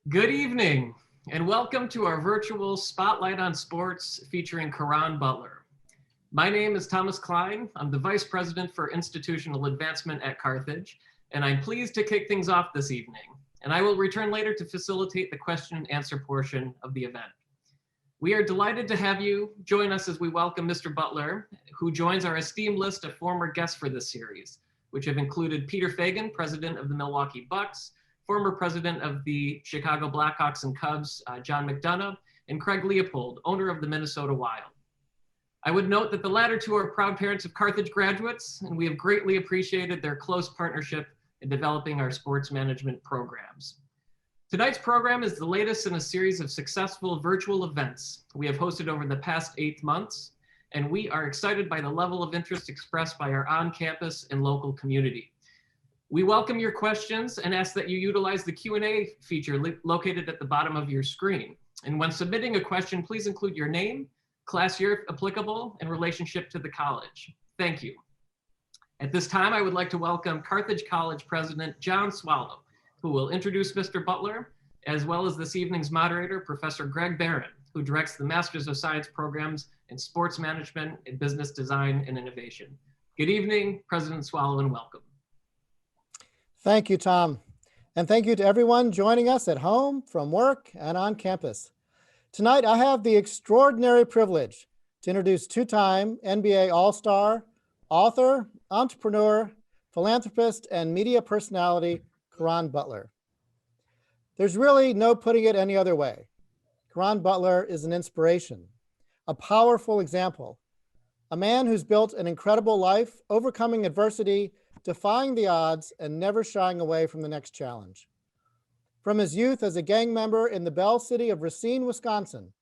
Good evening, and welcome to our virtual Spotlight on Sports featuring Caron Butler. My name is Thomas KLINE. I'm the Vice President for Institutional Advancement at Carthage, and I'm pleased to kick things off this evening. And I will return later to facilitate the question and answer portion of the event. We are delighted to have you join us as we welcome Mr. Butler, who joins our esteemed list of former guests for this series, which have included Peter Feigin, President of the Milwaukee Bucks, former president of the Chicago Blackhawks and Cubs, John McDonough, and Craig Leopold, owner of the Minnesota Wild. I would note that the latter two are proud parents of Carthage graduates, and we have greatly appreciated their close partnership in developing our sports management programs. Tonight's program is the latest in a series of successful virtual events we have hosted over the past 8 months, and we are excited by the level of interest expressed by our on-campus and local community. We welcome your questions and ask that you utilize the Q&A feature located at the bottom of your screen. And when submitting a question, please include your name, class year if applicable, and relationship to the college. Thank you. At this time, I would like to welcome Carthage College President John Swallow, who will introduce Mr. Butler, as well as this evening's moderator, Professor Greg Barron, who directs the Masters of Science programs in Sports Management and Business Design and Innovation. Good evening, President Swallow, and welcome. Thank you, Tom. And thank you to everyone joining us at home, from work, and on campus. Tonight, I have the extraordinary privilege to introduce two-time NBA All-Star, author, entrepreneur, philanthropist, and media personality, Caron Butler. There's really no putting it any other way. Caron Butler is an inspiration, a powerful example, a man who's built an incredible life, overcoming adversity, defying the odds, and never shying away from the next challenge. From his youth as a gang member in the Bell City of Racine, Wisconsin,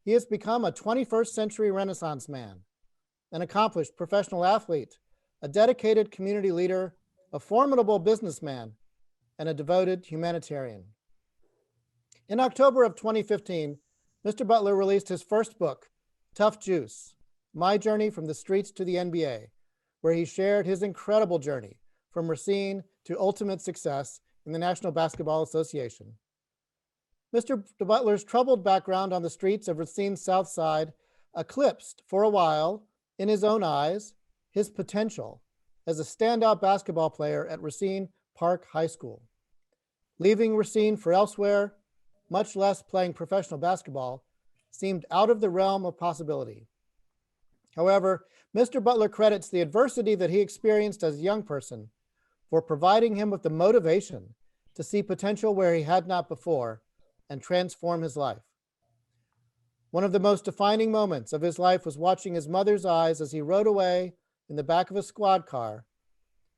he has become a 21st century Renaissance man, an accomplished professional athlete, a dedicated community leader, a formidable businessman, and a devoted humanitarian. In October of 2015, Mr. Butler released his first book, Tough Juice, My Journey from the Streets to the NBA, where he shared his incredible journey from Racine to ultimate success in the National Basketball Association. Mr. Butler's troubled background on the streets of Racine's South Side eclipsed, for a while, in his own eyes, his potential as a standout basketball player at Racine Park High School. Leaving Racine for elsewhere, much less playing professional basketball, seemed out of the realm of possibility. However, Mr. Butler credits the adversity that he experienced as a young person for providing him with the motivation to see potential where he had not before and transform his life. One of the most defining moments of his life was watching his mother's eyes as he rode away in the back of a squad car,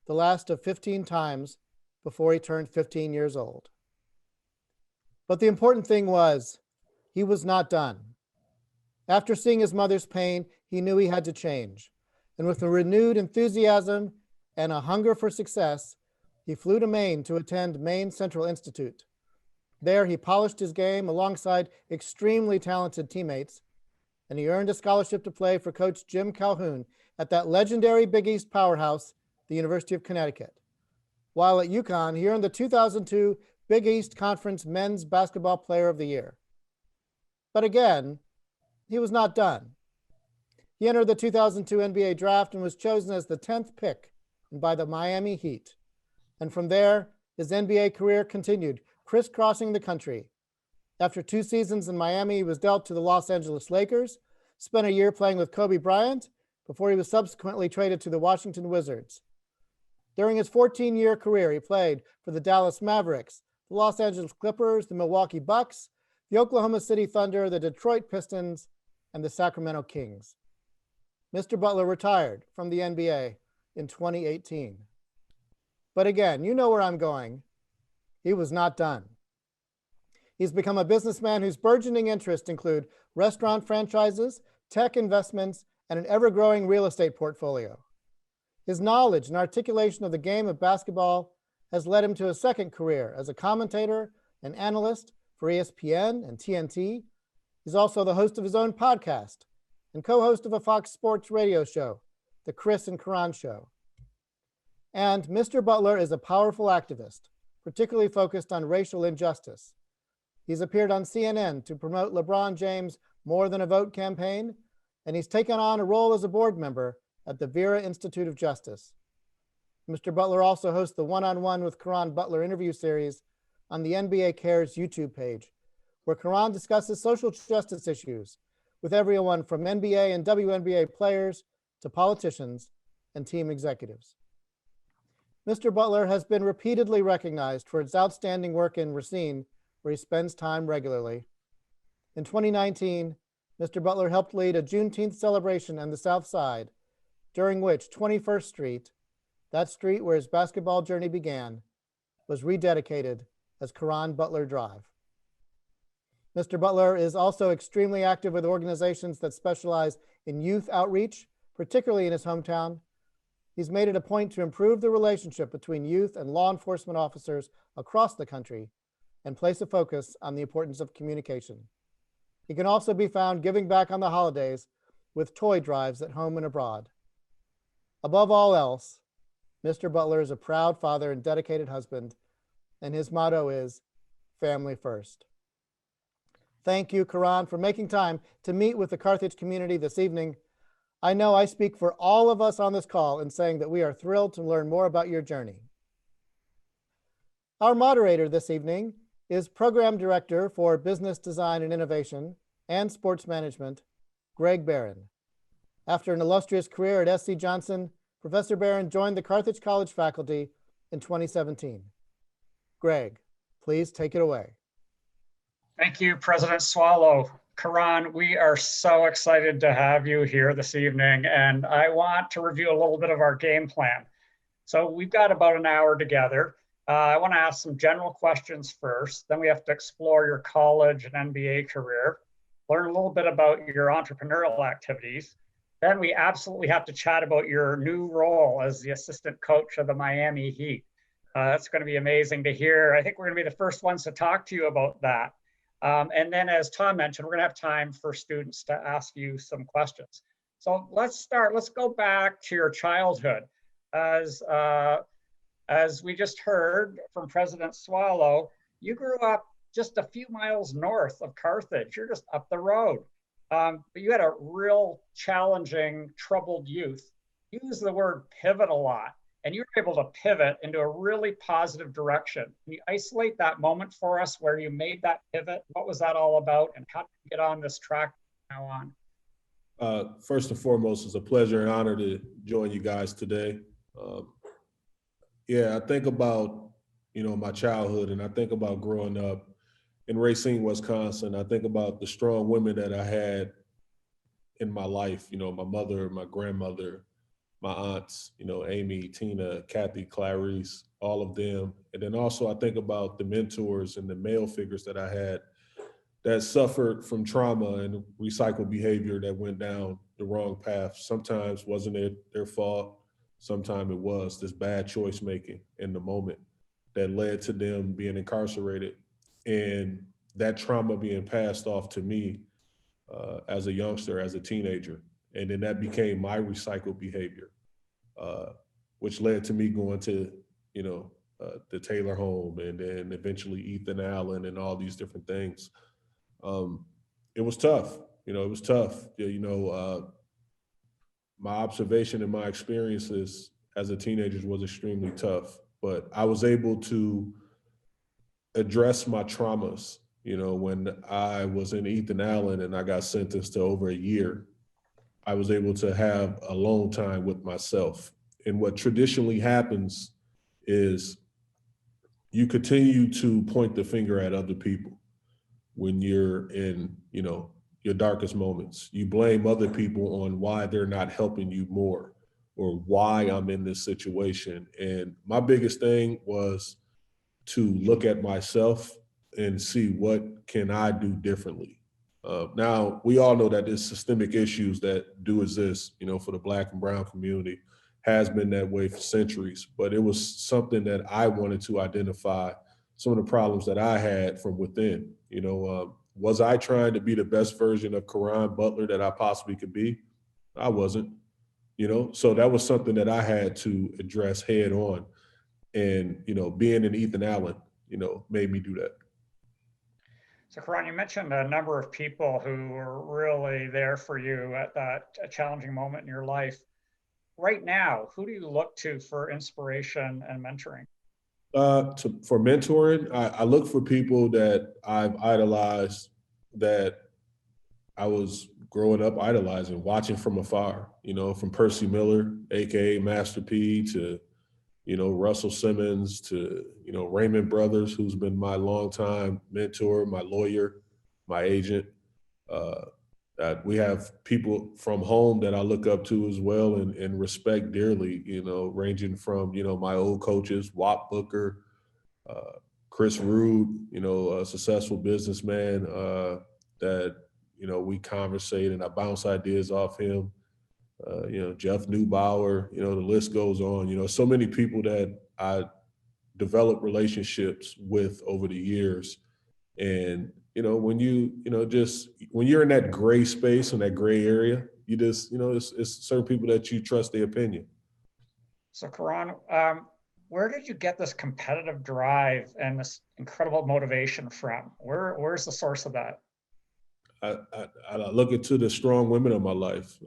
the last of 15 times before he turned 15 years old. But the important thing was, he was not done. After seeing his mother's pain, he knew he had to change. And with a renewed enthusiasm and a hunger for success, he flew to Maine to attend Maine Central Institute. There, he polished his game alongside extremely talented teammates, and he earned a scholarship to play for Coach Jim Calhoun at that legendary Big East powerhouse, the University of Connecticut. While at UConn, he earned the 2002 Big East Conference Men's Basketball Player of the Year. But again, he was not done. He entered the 2002 NBA draft and was chosen as the 10th pick by the Miami Heat. And from there, his NBA career continued, crisscrossing the country. After 2 seasons in Miami, he was dealt to the Los Angeles Lakers, spent a year playing with Kobe Bryant, before he was subsequently traded to the Washington Wizards. During his 14-year career, he played for the Dallas Mavericks, the Los Angeles Clippers, the Milwaukee Bucks, the Oklahoma City Thunder, the Detroit Pistons, and the Sacramento Kings. Mr. Butler retired from the NBA in 2018. But again, you know where I'm going. He was not done. He's become a businessman whose burgeoning interests include restaurant franchises, tech investments, and an ever-growing real estate portfolio. His knowledge and articulation of the game of basketball has led him to a second career as a commentator and analyst for ESPN and TNT. He's also the host of his own podcast and co-host of a Fox Sports radio show, The Chris and Caron Show. And Mr. Butler is a powerful activist, particularly focused on racial injustice. He's appeared on CNN to promote LeBron James' More Than a Vote campaign, and he's taken on a role as a board member at the Vera Institute of Justice. Mr. Butler also hosts the One-on-One with Caron Butler interview series on the NBA Cares YouTube page, where Caron discusses social justice issues with everyone from NBA and WNBA players to politicians and team executives. Mr. Butler has been repeatedly recognized for his outstanding work in Racine, where he spends time regularly. In 2019, Mr. Butler helped lead a Juneteenth celebration on the South Side, during which 21st Street, that street where his basketball journey began, was rededicated as Caron Butler Drive. Mr. Butler is also extremely active with organizations that specialize in youth outreach, particularly in his hometown. He's made it a point to improve the relationship between youth and law enforcement officers across the country and place a focus on the importance of communication. He can also be found giving back on the holidays with toy drives at home and abroad. Above all else, Mr. Butler is a proud father and dedicated husband, and his motto is family first. Thank you, Caron, for making time to meet with the Carthage community this evening. I know I speak for all of us on this call in saying that we are thrilled to learn more about your journey. Our moderator this evening is Program Director for Business Design and Innovation and Sports Management, Greg Barron. After an illustrious career at SC Johnson, Professor Barron joined the Carthage College faculty in 2017. Greg, please take it away. Thank you, President Swallow. Caron, we are so excited to have you here this evening, and I want to review a little bit of our game plan. So we've got about an hour together. I want to ask some general questions first, then we have to explore your college and MBA career, learn a little bit about your entrepreneurial activities. Then we absolutely have to chat about your new role as the assistant coach of the Miami Heat. That's going to be amazing to hear. I think we're going to be the first ones to talk to you about that. And then, as Tom mentioned, we're going to have time for students to ask you some questions. So let's start. Let's go back to your childhood. As we just heard from President Swallow, you grew up just a few miles north of Carthage. You're just up the road. But you had a real challenging, troubled youth. You use the word pivot a lot, and you were able to pivot into a really positive direction. Can you isolate that moment for us where you made that pivot? What was that all about, and how did you get on this track from now on? First and foremost, it's a pleasure and honor to join you guys today. Yeah, I think about, my childhood, and I think about growing up in Racine, Wisconsin. I think about the strong women that I had in my life, my mother, my grandmother, my aunts, Amy, Tina, Kathy, Clarice, all of them. And then also I think about the mentors and the male figures that I had that suffered from trauma and recycled behavior that went down the wrong path. Sometimes wasn't it their fault? Sometimes it was this bad choice making in the moment that led to them being incarcerated, and that trauma being passed off to me as a youngster, as a teenager. And then that became my recycled behavior, which led to me going to, the Taylor home, and then eventually Ethan Allen and all these different things. It was tough, it was tough. My observation and my experiences as a teenager was extremely tough, but I was able to address my traumas. When I was in Ethan Allen and I got sentenced to over a year, I was able to have alone time with myself. And what traditionally happens is you continue to point the finger at other people when you're in, your darkest moments. You blame other people on why they're not helping you more, or why I'm in this situation. And my biggest thing was to look at myself and see what can I do differently. Now, we all know that there's systemic issues that do exist, for the Black and brown community, has been that way for centuries, but it was something that I wanted to identify some of the problems that I had from within. Was I trying to be the best version of Caron Butler that I possibly could be? I wasn't, so that was something that I had to address head on. And, being in Ethan Allen, made me do that. So Caron, you mentioned a number of people who were really there for you at that challenging moment in your life. Right now, who do you look to for inspiration and mentoring? For mentoring, I look for people that I've idolized, that I was growing up idolizing, watching from afar, from Percy Miller, AKA Master P, to, Russell Simmons, to, Raymond Brothers, who's been my longtime mentor, my lawyer, my agent. We have people from home that I look up to as well and respect dearly, ranging from, my old coaches, Watt Booker, Chris Rude, a successful businessman that, we conversate and I bounce ideas off him. Jeff Neubauer, the list goes on, so many people that I developed relationships with over the years. And, when when you're in that gray space, in that gray area, you just, it's certain people that you trust their opinion. So Caron, where did you get this competitive drive and this incredible motivation from? Where's the source of that? I look into the strong women of my life.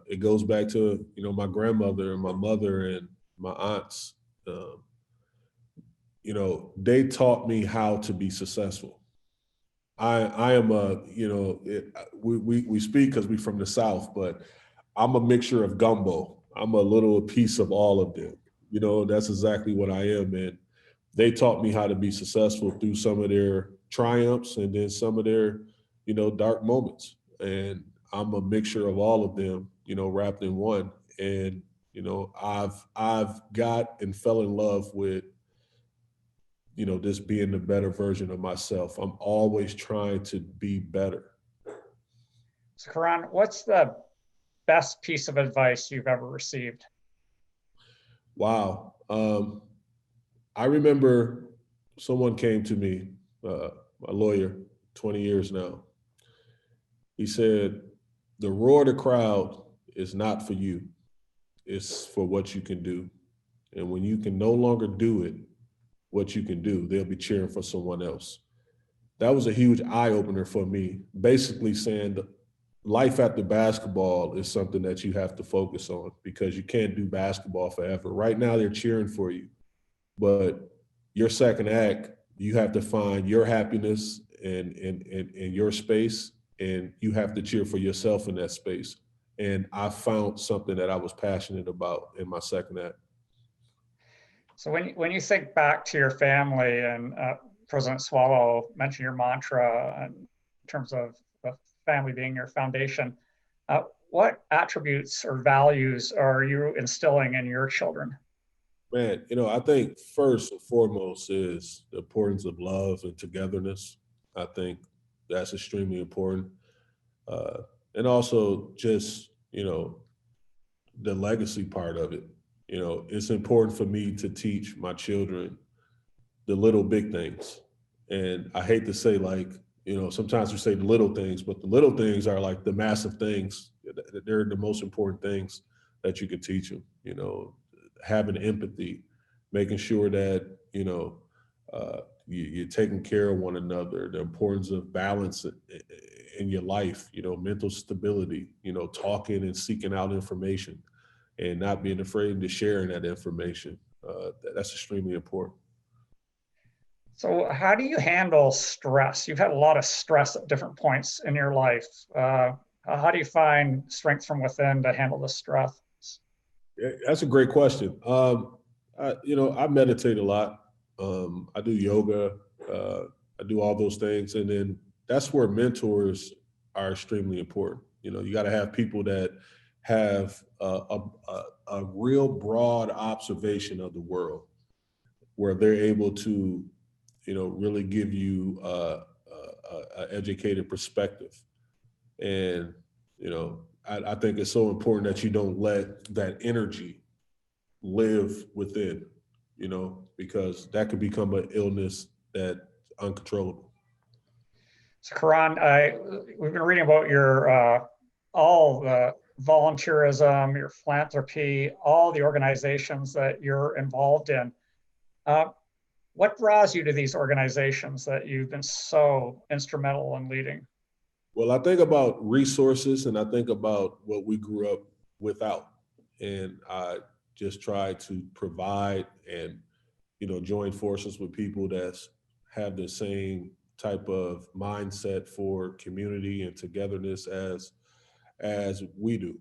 It goes back to, my grandmother and my mother and my aunts. They taught me how to be successful. I am we speak because we're from the South, but I'm a mixture of gumbo. I'm a little piece of all of them. That's exactly what I am. And they taught me how to be successful through some of their triumphs and then some of their, dark moments. And I'm a mixture of all of them, wrapped in one. And, I've got and fell in love with, just being the better version of myself. I'm always trying to be better. So Caron, what's the best piece of advice you've ever received? Wow. I remember someone came to me, a lawyer, 20 years now. He said, the roar of the crowd is not for you. It's for what you can do. And when you can no longer do it, what you can do, they'll be cheering for someone else. That was a huge eye opener for me, basically saying that life after basketball is something that you have to focus on because you can't do basketball forever. Right now they're cheering for you, but your second act, you have to find your happiness and your space, and you have to cheer for yourself in that space. And I found something that I was passionate about in my second act. So when you think back to your family, and President Swallow mentioned your mantra in terms of the family being your foundation, what attributes or values are you instilling in your children? Man, I think first and foremost is the importance of love and togetherness. I think that's extremely important. And also just, the legacy part of it. It's important for me to teach my children the little big things. And I hate to say sometimes we say the little things, but the little things are like the massive things. They're the most important things that you can teach them, having empathy, making sure that, you're taking care of one another, the importance of balance in your life, mental stability, talking and seeking out information and not being afraid to sharing that information. That's extremely important. So how do you handle stress? You've had a lot of stress at different points in your life. How do you find strength from within to handle the stress? That's a great question. I meditate a lot. I do yoga. I do all those things. And then that's where mentors are extremely important. You got to have people that have a real broad observation of the world where they're able to, really give you an educated perspective. And, I think it's so important that you don't let that energy live within, because that could become an illness that's uncontrollable. So Caron, we've been reading about your all the volunteerism, your philanthropy, all the organizations that you're involved in. What draws you to these organizations that you've been so instrumental in leading? Well, I think about resources and I think about what we grew up without. And I just try to provide and, join forces with people that have the same type of mindset for community and togetherness as we do,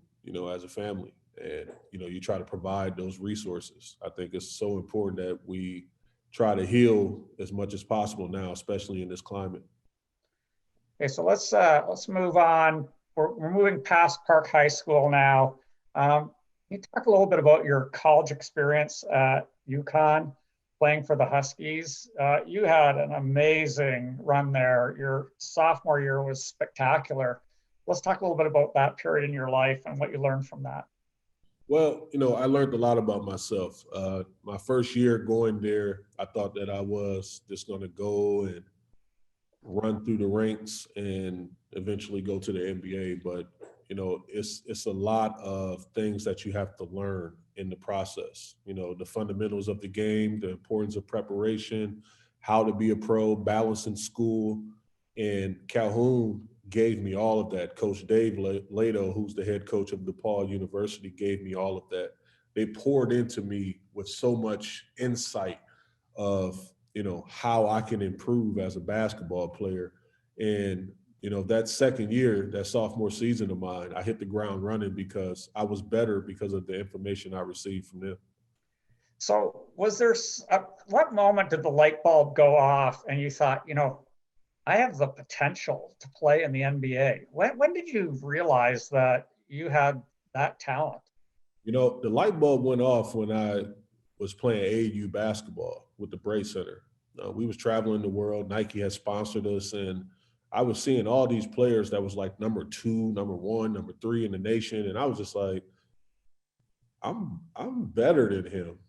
as a family. And, you try to provide those resources. I think it's so important that we try to heal as much as possible now, especially in this climate. Okay, so let's move on. We're moving past Park High School now. Can you talk a little bit about your college experience at UConn, playing for the Huskies? You had an amazing run there. Your sophomore year was spectacular. Let's talk a little bit about that period in your life and what you learned from that. Well, I learned a lot about myself. My first year going there, I thought that I was just going to go and run through the ranks and eventually go to the NBA. But, it's a lot of things that you have to learn in the process. The fundamentals of the game, the importance of preparation, how to be a pro, balancing school. And Calhoun gave me all of that. Coach Dave Lato, who's the head coach of DePaul University, gave me all of that. They poured into me with so much insight of, how I can improve as a basketball player. And, that second year, that sophomore season of mine, I hit the ground running because I was better because of the information I received from them. So was there, what moment did the light bulb go off and you thought, I have the potential to play in the NBA? When did you realize that you had that talent? The light bulb went off when I was playing AAU basketball with the Brace Center. We was traveling the world. Nike had sponsored us, and I was seeing all these players that was like number 2, number 1, number 3 in the nation, and I was just like, I'm better than him.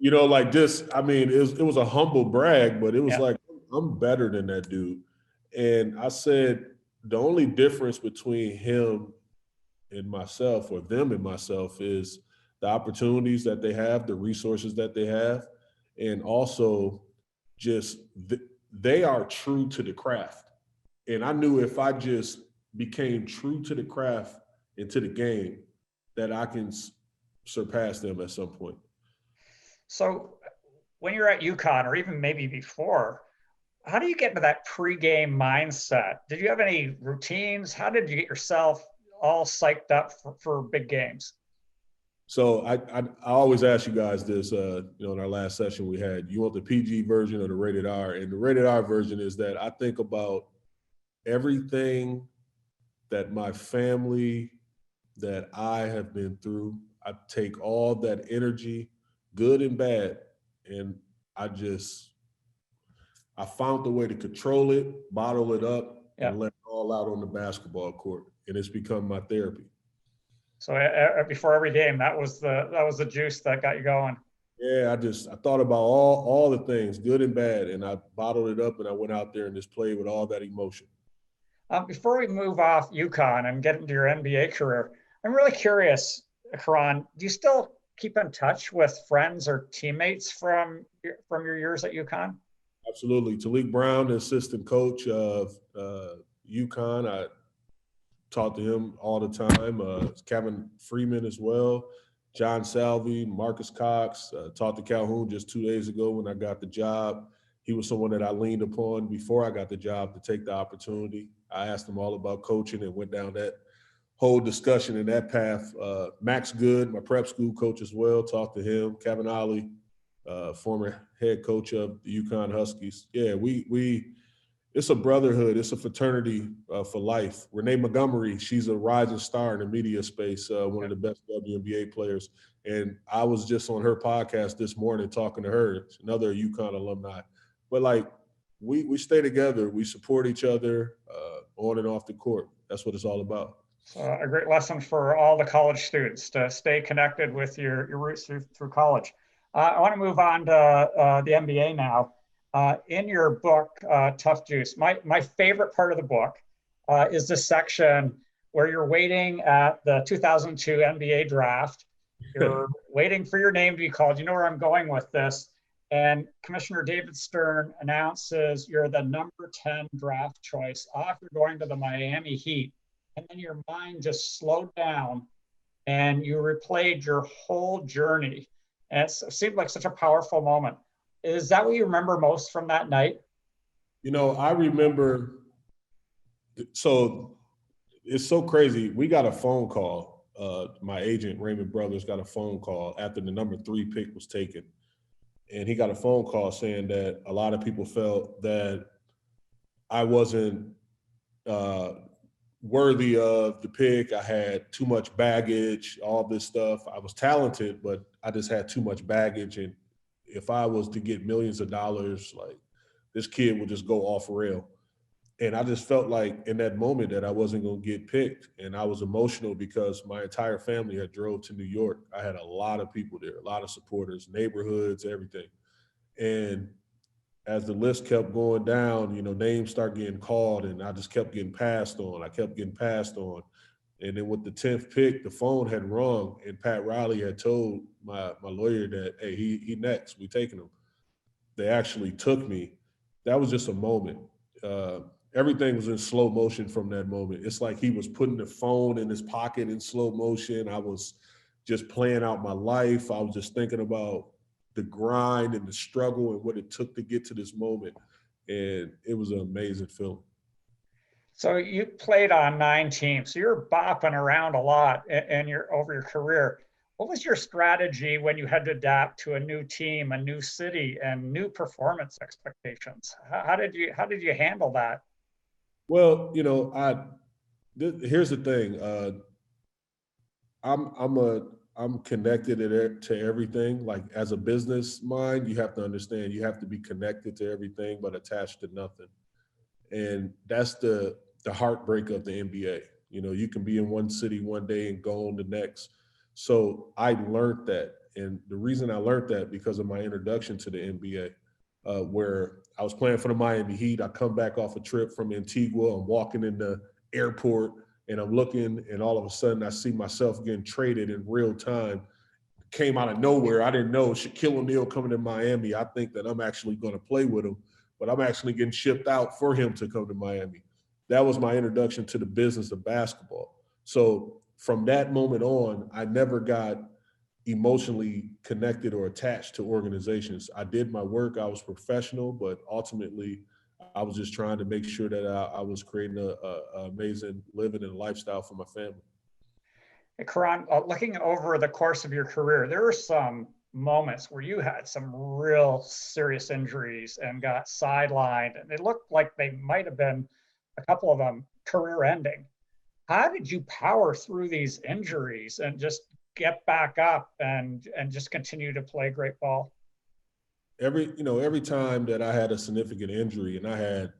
It was a humble brag, but it was like, I'm better than that dude. And I said, the only difference between him and myself, or them and myself, is the opportunities that they have, the resources that they have, and also just they are true to the craft. And I knew if I just became true to the craft and to the game, that I can surpass them at some point. So when you're at UConn, or even maybe before, how do you get into that pregame mindset? Did you have any routines? How did you get yourself all psyched up for big games? So I always ask you guys this, in our last session we had, you want the PG version or the rated R? And the rated R version is that I think about everything that my family, that I have been through. I take all that energy, good and bad, and I found the way to control it, bottle it up, and let it all out on the basketball court. And it's become my therapy. So before every game, that was the juice that got you going. Yeah, I thought about all the things, good and bad, and I bottled it up and I went out there and just played with all that emotion. Before we move off UConn and get into your NBA career, I'm really curious, Caron, do you still keep in touch with friends or teammates from your years at UConn? Absolutely. Talik Brown, the assistant coach of UConn, I talk to him all the time. Kevin Freeman as well, John Salvi, Marcus Cox. Talked to Calhoun just 2 days ago when I got the job. He was someone that I leaned upon before I got the job to take the opportunity. I asked him all about coaching and went down that whole discussion in that path. Max Good, my prep school coach as well, talked to him. Kevin Ollie, former head coach of the UConn Huskies. Yeah, it's a brotherhood. It's a fraternity for life. Renee Montgomery, she's a rising star in the media space, one of the best WNBA players. And I was just on her podcast this morning talking to her, another UConn alumni. But we stay together. We support each other on and off the court. That's what it's all about. So a great lesson for all the college students to stay connected with your roots through college. I want to move on to the NBA now. In your book, Tough Juice, my favorite part of the book is the section where you're waiting at the 2002 NBA draft. You're waiting for your name to be called. You know where I'm going with this. and Commissioner David Stern announces you're the number 10 draft choice after going to the Miami Heat. And then your mind just slowed down and you replayed your whole journey. And it seemed like such a powerful moment. Is that what you remember most from that night? You know, I remember, so it's so crazy. We got a phone call. My agent, Raymond Brothers, got a phone call after the number 3 pick was taken. And he got a phone call saying that a lot of people felt that I wasn't worthy of the pick. I had too much baggage, all this stuff. I was talented, but I just had too much baggage. And if I was to get millions of dollars, like, this kid would just go off rail. And I just felt like in that moment that I wasn't going to get picked. And I was emotional because my entire family had drove to New York. I had a lot of people there, a lot of supporters, neighborhoods, everything. And as the list kept going down, you know, names start getting called and I just kept getting passed on. I kept getting passed on. And then with the 10th pick, the phone had rung and Pat Riley had told my lawyer that, hey, he next, we taking him. They actually took me. That was just a moment. Everything was in slow motion from that moment. It's like he was putting the phone in his pocket in slow motion. I was just playing out my life. I was just thinking about the grind and the struggle and what it took to get to this moment. And it was an amazing feeling. So you played on 9 teams. So you're bopping around a lot over your career. What was your strategy when you had to adapt to a new team, a new city, and new performance expectations? How did you handle that? Well, you know, here's the thing. I'm connected to everything. Like, as a business mind, you have to understand you have to be connected to everything but attached to nothing. And that's the heartbreak of the NBA. You know, you can be in one city one day and go on the next. So I learned that. And the reason I learned that because of my introduction to the NBA, where I was playing for the Miami Heat. I come back off a trip from Antigua. I'm walking in the airport and I'm looking, and all of a sudden I see myself getting traded in real time. Came out of nowhere. I didn't know Shaquille O'Neal coming to Miami. I think that I'm actually going to play with him, but I'm actually getting shipped out for him to come to Miami. That was my introduction to the business of basketball. So from that moment on, I never got emotionally connected or attached to organizations. I did my work, I was professional, but ultimately I was just trying to make sure that I was creating an amazing living and lifestyle for my family. Hey, Caron, looking over the course of your career, there were some moments where you had some real serious injuries and got sidelined, and it looked like they might have been, a couple of them, career ending. How did you power through these injuries and just get back up and just continue to play great ball? Every time that I had a significant injury, and I had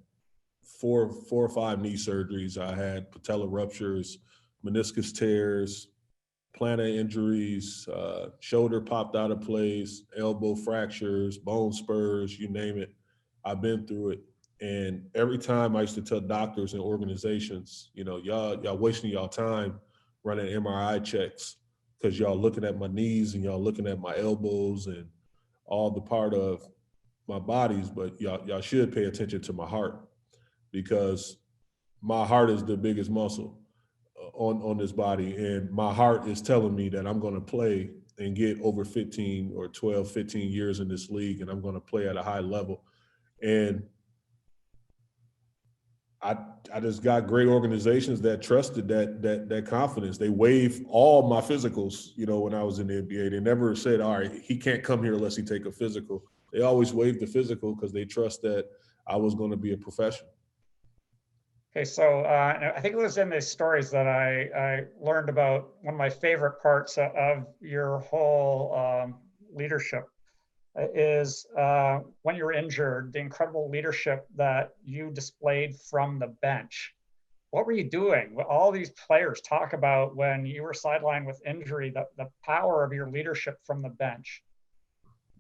four or five knee surgeries, I had patella ruptures, meniscus tears, plantar injuries, shoulder popped out of place, elbow fractures, bone spurs, you name it. I've been through it. And every time I used to tell doctors and organizations, you know, y'all wasting y'all time running MRI checks because y'all looking at my knees and y'all looking at my elbows and all the part of my bodies, but y'all should pay attention to my heart, because my heart is the biggest muscle on this body. And my heart is telling me that I'm going to play and get over 15 or 12, 15 years in this league, and I'm going to play at a high level. And I just got great organizations that trusted that confidence. They waived all my physicals, you know, when I was in the NBA. They never said, all right, he can't come here unless he take a physical. They always waived the physical because they trust that I was going to be a professional. Okay, so I think it was in the stories that I learned about one of my favorite parts of your whole leadership is when you were injured, the incredible leadership that you displayed from the bench. What were you doing? All these players talk about when you were sidelined with injury, the power of your leadership from the bench.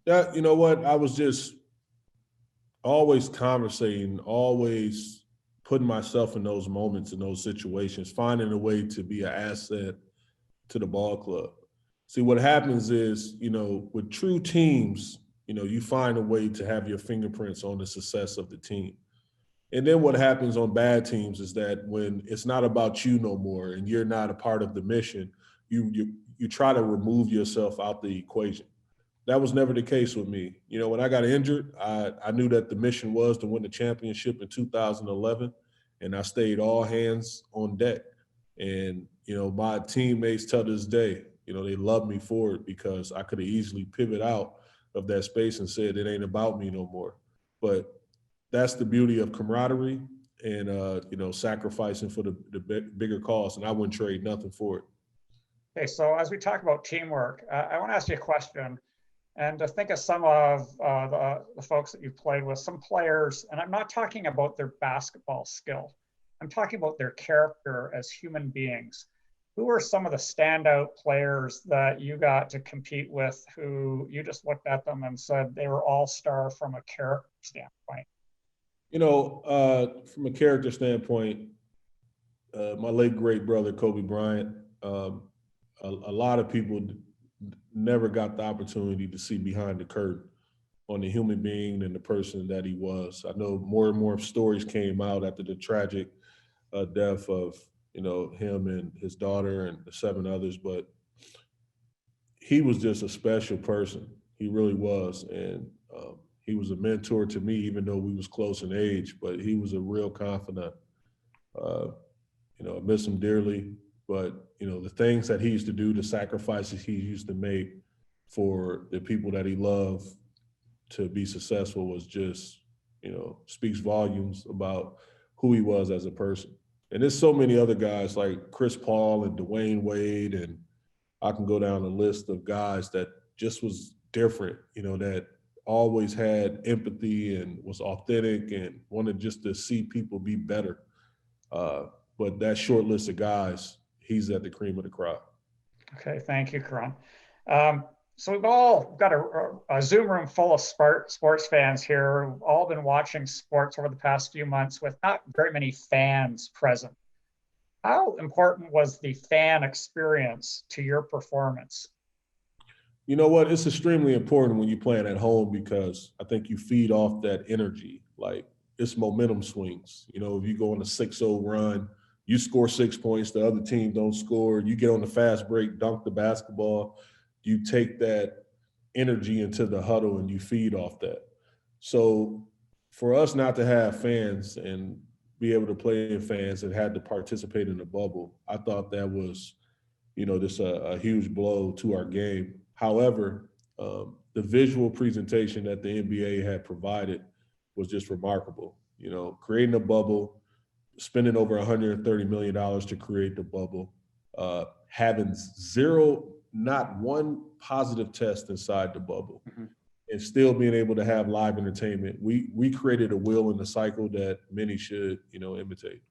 Yeah, you know what? I was just always conversating, always putting myself in those moments, in those situations, finding a way to be an asset to the ball club. See, what happens is, you know, with true teams, you find a way to have your fingerprints on the success of the team. And then what happens on bad teams is that when it's not about you no more and you're not a part of the mission, you try to remove yourself out the equation. That was never the case with me. When I got injured, I knew that the mission was to win the championship in 2011, and I stayed all hands on deck. And, my teammates to this day, they love me for it because I could have easily pivot out of that space and said, it ain't about me no more. But that's the beauty of camaraderie and, sacrificing for the bigger cause. And I wouldn't trade nothing for it. Okay, so as we talk about teamwork, I want to ask you a question. And to think of some of the folks that you've played with, some players, and I'm not talking about their basketball skill. I'm talking about their character as human beings. Who are some of the standout players that you got to compete with who you just looked at them and said they were all-star from a character standpoint? From a character standpoint, my late great brother, Kobe Bryant, a lot of people never got the opportunity to see behind the curtain on the human being and the person that he was. I know more and more stories came out after the tragic death of, him and his daughter and the 7 others, but he was just a special person. He really was. And he was a mentor to me, even though we was close in age, but he was a real confidant. I miss him dearly. But, the things that he used to do, the sacrifices he used to make for the people that he loved to be successful was just, speaks volumes about who he was as a person. And there's so many other guys like Chris Paul and Dwayne Wade, and I can go down a list of guys that just was different, that always had empathy and was authentic and wanted just to see people be better. But that short list of guys, he's at the cream of the crop. Okay, thank you, Caron. So we've all got a Zoom room full of sports fans here. We've all been watching sports over the past few months with not very many fans present. How important was the fan experience to your performance? You know what? It's extremely important when you're playing at home because I think you feed off that energy. Like, it's momentum swings. If you go on a 6-0 run, you score 6 points, the other team don't score, you get on the fast break, dunk the basketball, you take that energy into the huddle and you feed off that. So for us not to have fans and be able to play in fans and had to participate in the bubble, I thought that was, just a huge blow to our game. However, the visual presentation that the NBA had provided was just remarkable. Creating a bubble, spending over $130 million to create the bubble, having not one positive test inside the bubble, and still being able to have live entertainment. We created a wheel in the cycle that many should, imitate.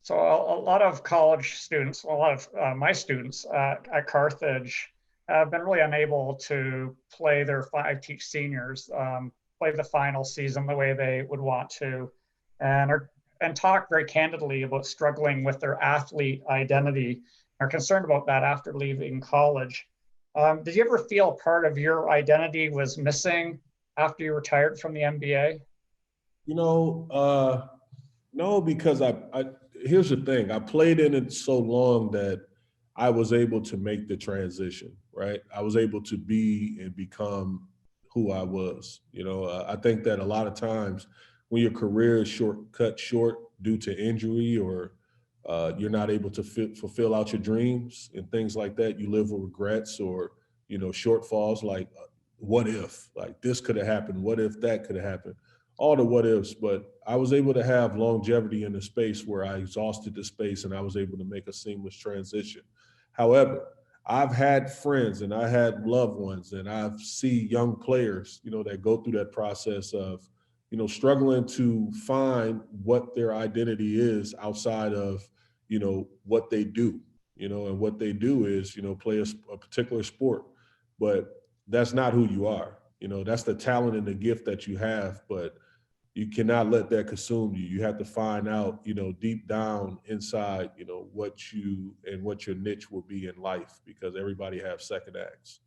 So a lot of college students, a lot of my students at Carthage have been really unable to play I teach seniors, play the final season the way they would want to, and talk very candidly about struggling with their athlete identity, are concerned about that after leaving college. Did you ever feel part of your identity was missing after you retired from the NBA? No, because here's the thing. I played in it so long that I was able to make the transition, right? I was able to be and become who I was. I think that a lot of times when your career is cut short due to injury or you're not able to fulfill out your dreams and things like that, you live with regrets or, shortfalls like, what if? Like, this could have happened. What if that could have happened? All the what ifs. But I was able to have longevity in the space where I exhausted the space and I was able to make a seamless transition. However, I've had friends and I had loved ones and I've seen young players, that go through that process of, struggling to find what their identity is outside of, what they do, and what they do is, play a particular sport, but that's not who you are. That's the talent and the gift that you have, but you cannot let that consume you. You have to find out, deep down inside, what your niche will be in life, because everybody has second acts.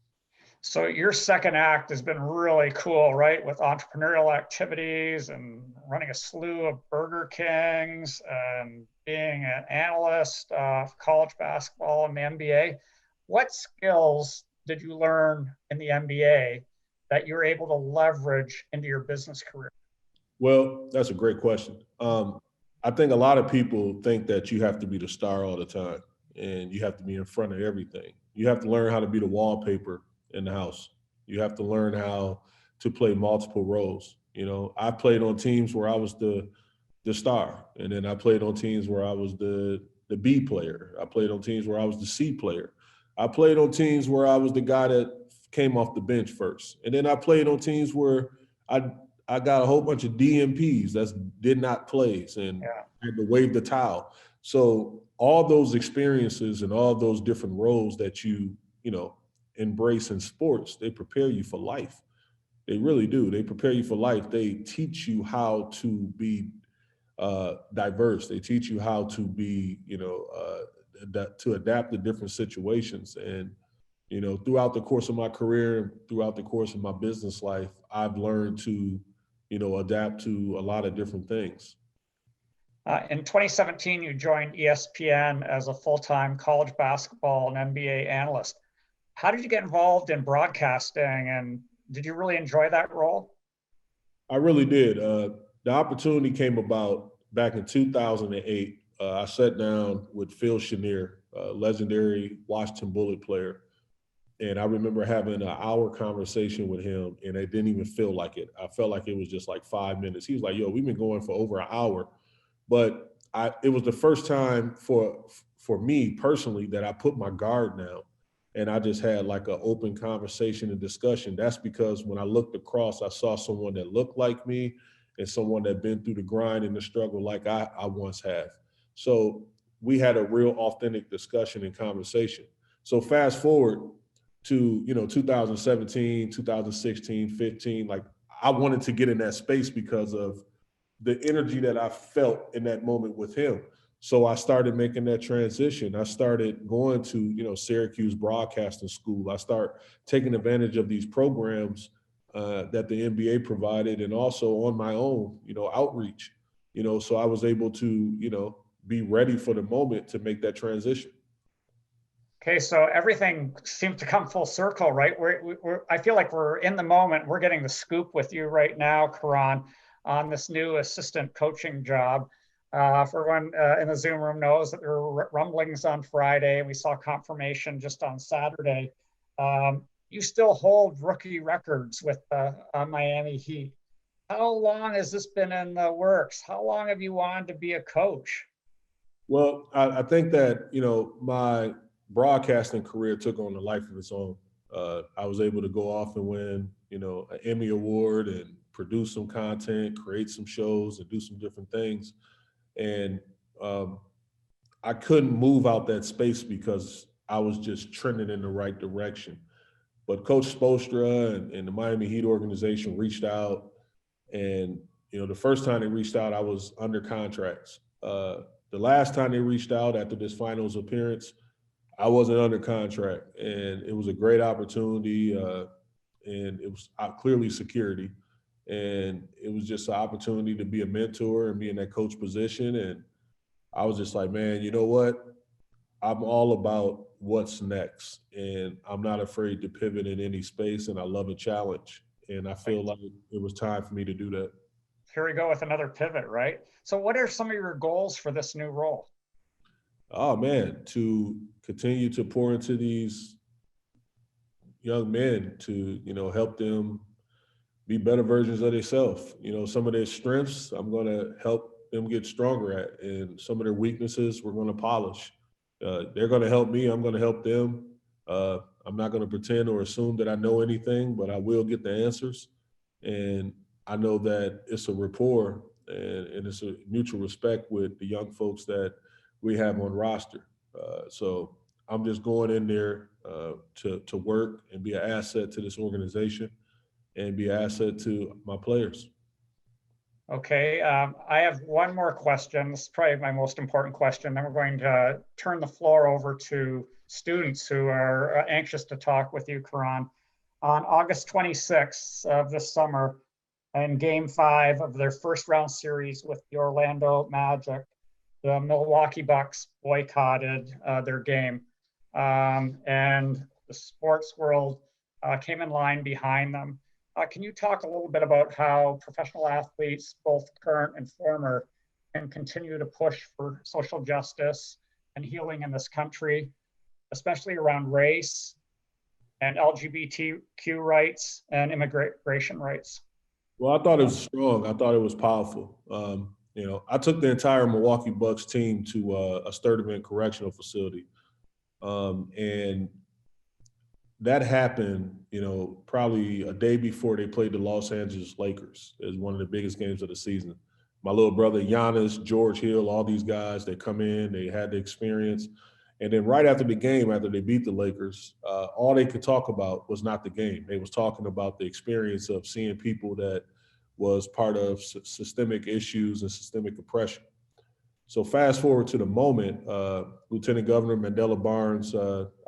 So your second act has been really cool, right? With entrepreneurial activities and running a slew of Burger Kings and being an analyst of college basketball and the NBA. What skills did you learn in the NBA that you're able to leverage into your business career? Well, that's a great question. I think a lot of people think that you have to be the star all the time and you have to be in front of everything. You have to learn how to be the wallpaper in the house. You have to learn how to play multiple roles. You know, I played on teams where I was the star, and then I played on teams where I was the B player. I played on teams where I was the C player. I played on teams where I was the guy that came off the bench first, and then I played on teams where I got a whole bunch of DMPs that did not plays and had to wave the towel. So all those experiences and all those different roles that you know embrace in sports, they prepare you for life. They really do. They prepare you for life. They teach you how to be diverse. They teach you how to be, to adapt to different situations. And, you know, throughout the course of my career, throughout the course of my business life, I've learned to, adapt to a lot of different things. In 2017, you joined ESPN as a full-time college basketball and NBA analyst. How did you get involved in broadcasting, and did you really enjoy that role? I really did. The opportunity came about back in 2008. I sat down with Phil Chenier, a legendary Washington Bullet player. And I remember having an hour conversation with him, and it didn't even feel like it. I felt like it was just like 5 minutes. He was like, yo, we've been going for over an hour. But it was the first time for me personally that I put my guard down and I just had like an open conversation and discussion. That's because when I looked across, I saw someone that looked like me and someone that been through the grind and the struggle like I once have. So we had a real authentic discussion and conversation. So fast forward to, 2017, 2016, 15, like I wanted to get in that space because of the energy that I felt in that moment with him. So I started making that transition. I started going to, Syracuse Broadcasting School. I start taking advantage of these programs that the NBA provided, and also on my own, outreach, so I was able to, be ready for the moment to make that transition. Okay, so everything seems to come full circle, right? I feel like we're in the moment. We're getting the scoop with you right now, Caron, on this new assistant coaching job. For everyone in the Zoom room knows that there were rumblings on Friday. We saw confirmation just on Saturday. You still hold rookie records with Miami Heat. How long has this been in the works? How long have you wanted to be a coach? Well, I think that, my broadcasting career took on a life of its own. I was able to go off and win, an Emmy Award and produce some content, create some shows, and do some different things. And I couldn't move out that space because I was just trending in the right direction. But Coach Spoelstra and the Miami Heat organization reached out. And, the first time they reached out, I was under contracts. The last time they reached out after this finals appearance, I wasn't under contract. And it was a great opportunity. And it was clearly security. And it was just an opportunity to be a mentor and be in that coach position. And I was just like, man, you know what? I'm all about what's next. And I'm not afraid to pivot in any space. And I love a challenge. And I feel like it was time for me to do that. Here we go with another pivot, right? So what are some of your goals for this new role? Oh, man, to continue to pour into these young men to, help them be better versions of themselves. Some of their strengths, I'm going to help them get stronger at, and some of their weaknesses, we're going to polish. They're going to help me. I'm going to help them. I'm not going to pretend or assume that I know anything, but I will get the answers. And I know that it's a rapport and it's a mutual respect with the young folks that we have on roster. So I'm just going in there to work and be an asset to this organization and be an asset to my players. Okay, I have one more question. This is probably my most important question. Then we're going to turn the floor over to students who are anxious to talk with you, Caron. On August 26th of this summer, in Game 5 of their first round series with the Orlando Magic, the Milwaukee Bucks boycotted their game. And the sports world came in line behind them. Can you talk a little bit about how professional athletes, both current and former, can continue to push for social justice and healing in this country, especially around race and LGBTQ rights and immigration rights? Well, I thought it was strong. I thought it was powerful. You know, I took the entire Milwaukee Bucks team to a Sturdivant Correctional Facility. And that happened, you know, probably a day before they played the Los Angeles Lakers. It was one of the biggest games of the season. My little brother, Giannis, George Hill, all these guys, they come in, they had the experience. And then right after the game, after they beat the Lakers, all they could talk about was not the game. They was talking about the experience of seeing people that was part of systemic issues and systemic oppression. So fast forward to the moment, Lieutenant Governor Mandela Barnes,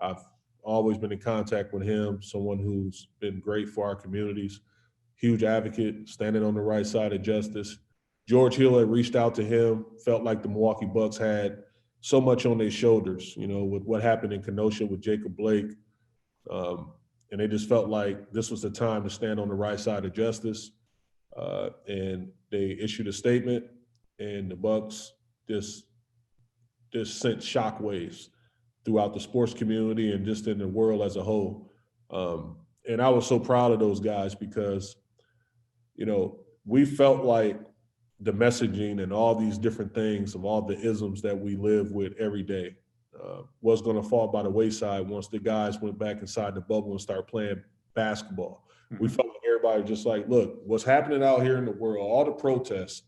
I've always been in contact with him, someone who's been great for our communities, huge advocate, standing on the right side of justice. George Hill had reached out to him, felt like the Milwaukee Bucks had so much on their shoulders, you know, with what happened in Kenosha with Jacob Blake. And they just felt like this was the time to stand on the right side of justice. And they issued a statement, and the Bucks just sent shockwaves throughout the sports community and just in the world as a whole. And I was so proud of those guys because, you know, we felt like the messaging and all these different things of all the isms that we live with every day was going to fall by the wayside once the guys went back inside the bubble and started playing basketball. We felt like everybody was just like, look, what's happening out here in the world, all the protests,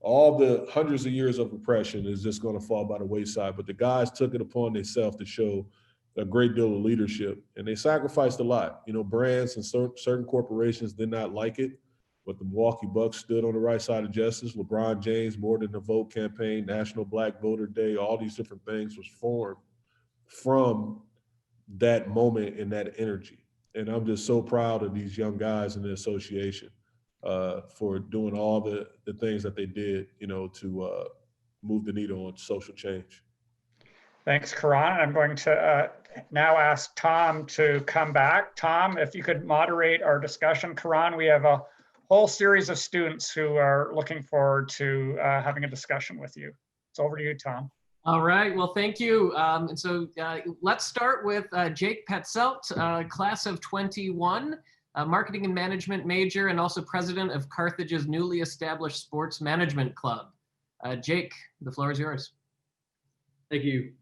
all the hundreds of years of oppression is just going to fall by the wayside. But the guys took it upon themselves to show a great deal of leadership, and they sacrificed a lot. You know, brands and certain corporations did not like it, but the Milwaukee Bucks stood on the right side of justice. LeBron James, More Than the Vote campaign, National Black Voter Day, all these different things was formed from that moment and that energy. And I'm just so proud of these young guys in the association for doing all the things that they did, you know, to move the needle on social change. Thanks, Caron. I'm going to now ask Tom to come back. Tom, if you could moderate our discussion. Caron, we have a whole series of students who are looking forward to having a discussion with you. It's over to you, Tom. All right, well, thank you. And so let's start with Jake PATZELT, class of 21, marketing and management major, and also president of Carthage's newly established sports management club. Jake, the floor is yours. Thank you.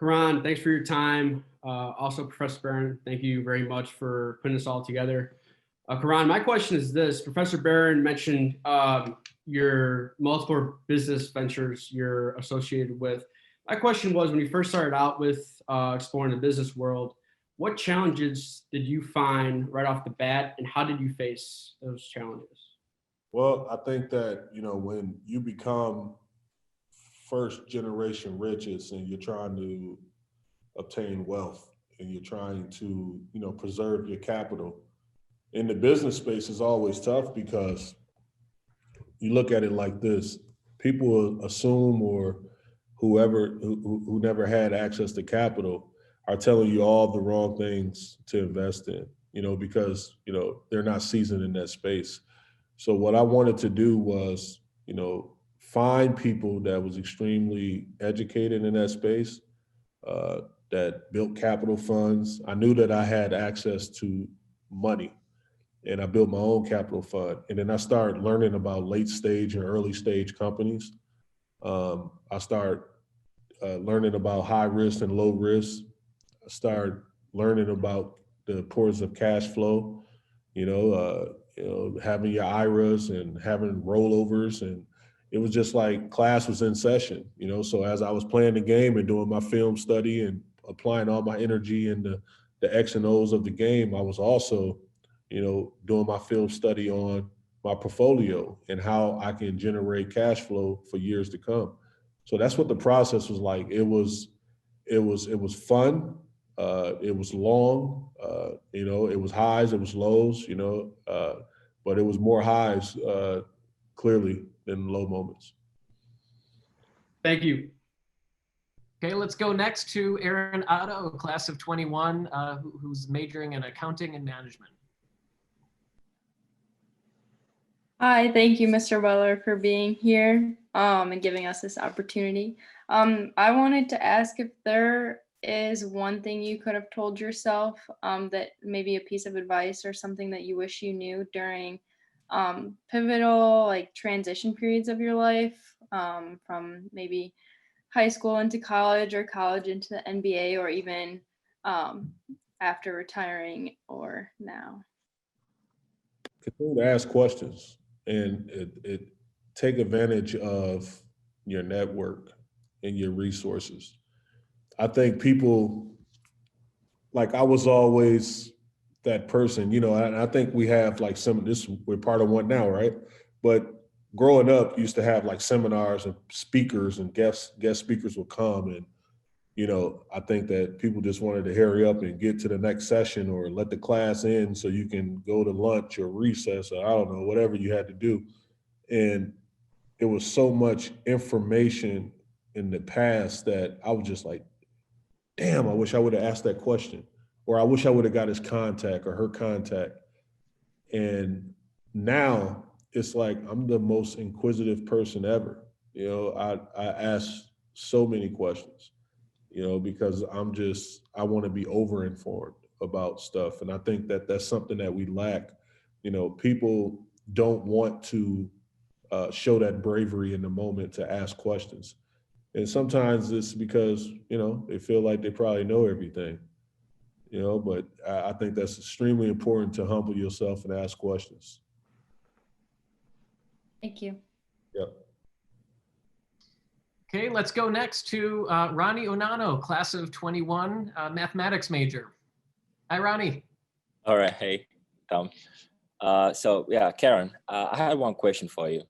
Caron, thanks for your time. Also, Professor Barron, thank you very much for putting this all together. Caron, my question is this. Professor Barron mentioned your multiple business ventures you're associated with. My question was, when you first started out with exploring the business world, what challenges did you find right off the bat, and how did you face those challenges? Well, I think that, you know, when you become first generation riches and you're trying to obtain wealth and you're trying to, you know, preserve your capital, in the business space is always tough because you look at it like this. People assume, or whoever who never had access to capital are telling you all the wrong things to invest in, you know, because, you know, they're not seasoned in that space. So what I wanted to do was, you know, find people that was extremely educated in that space, that built capital funds. I knew that I had access to money, and I built my own capital fund. And then I started learning about late stage and early stage companies. I started learning about high risk and low risk. I started learning about the importance of cash flow, you know, having your IRAs and having rollovers. And it was just like class was in session, you know. So as I was playing the game and doing my film study and applying all my energy in the X and O's of the game, I was also, you know, doing my film study on my portfolio and how I can generate cash flow for years to come. So that's what the process was like. It was fun. It was long, you know, it was highs, it was lows, you know, but it was more highs clearly than low moments. Thank you. Okay, let's go next to ERIN OTTO, class of 21, who's majoring in accounting and management. Hi, thank you, Mr. Butler, for being here and giving us this opportunity. I wanted to ask if there is one thing you could have told yourself that maybe a piece of advice or something that you wish you knew during pivotal like transition periods of your life, from maybe high school into college or college into the NBA, or even after retiring or now. Continue to ask questions and take advantage of your network and your resources. I think people, like I was always that person, you know, and I think we have like some of this, we're part of one now, right? But growing up, used to have like seminars and speakers and guest speakers would come, and you know, I think that people just wanted to hurry up and get to the next session or let the class end so you can go to lunch or recess or I don't know, whatever you had to do. And it was so much information in the past that I was just like, damn, I wish I would have asked that question, or I wish I would have got his contact or her contact. And now it's like I'm the most inquisitive person ever. You know, I ask so many questions, you know, because I want to be over-informed about stuff. And I think that that's something that we lack. You know, people don't want to show that bravery in the moment to ask questions. And sometimes it's because, you know, they feel like they probably know everything, you know, but I think that's extremely important to humble yourself and ask questions. Thank you. Yep. Okay, let's go next to Ronnie Onano, class of 21, mathematics major. Hi, Ronnie. All right, hey, Tom. So yeah, Caron, I had one question for you.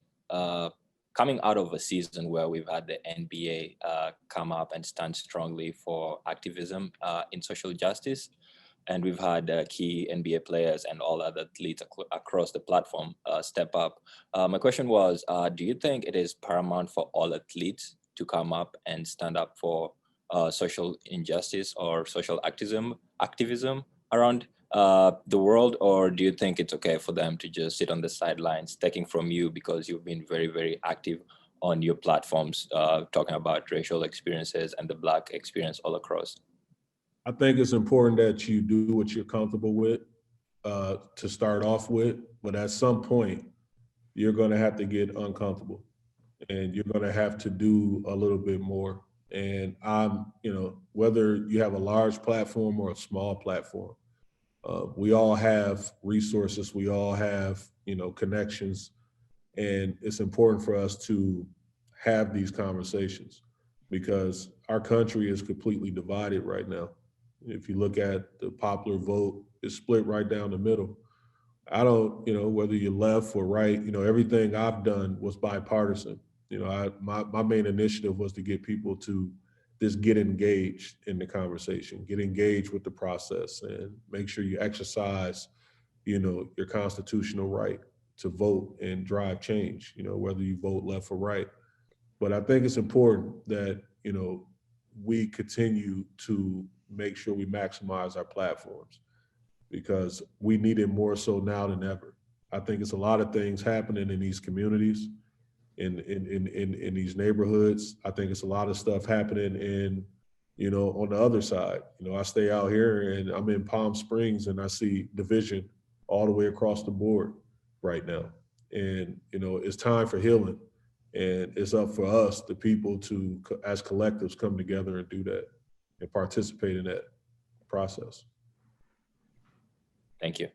Coming out of a season where we've had the NBA come up and stand strongly for activism in social justice, and we've had key NBA players and all other athletes across the platform step up. My question was, do you think it is paramount for all athletes to come up and stand up for social injustice or social activism around the world, or do you think it's okay for them to just sit on the sidelines, taking from you because you've been very, very active on your platforms, talking about racial experiences and the Black experience all across? I think it's important that you do what you're comfortable with to start off with, but at some point, you're going to have to get uncomfortable and you're going to have to do a little bit more. And you know, whether you have a large platform or a small platform, we all have resources, we all have, you know, connections, and it's important for us to have these conversations because our country is completely divided right now. If you look at the popular vote, it's split right down the middle. I don't, you know, whether you're left or right, you know, everything I've done was bipartisan. You know, my main initiative was to get people to just get engaged in the conversation, get engaged with the process, and make sure you exercise, you know, your constitutional right to vote and drive change, you know, whether you vote left or right. But I think it's important that, you know, we continue to make sure we maximize our platforms because we need it more so now than ever. I think it's a lot of things happening in these communities, in these neighborhoods. I think it's a lot of stuff happening in, you know, on the other side. You know, I stay out here and I'm in Palm Springs and I see division all the way across the board right now. And, you know, it's time for healing. And it's up for us, the people, to, as collectives, come together and do that and participate in that process. Thank you.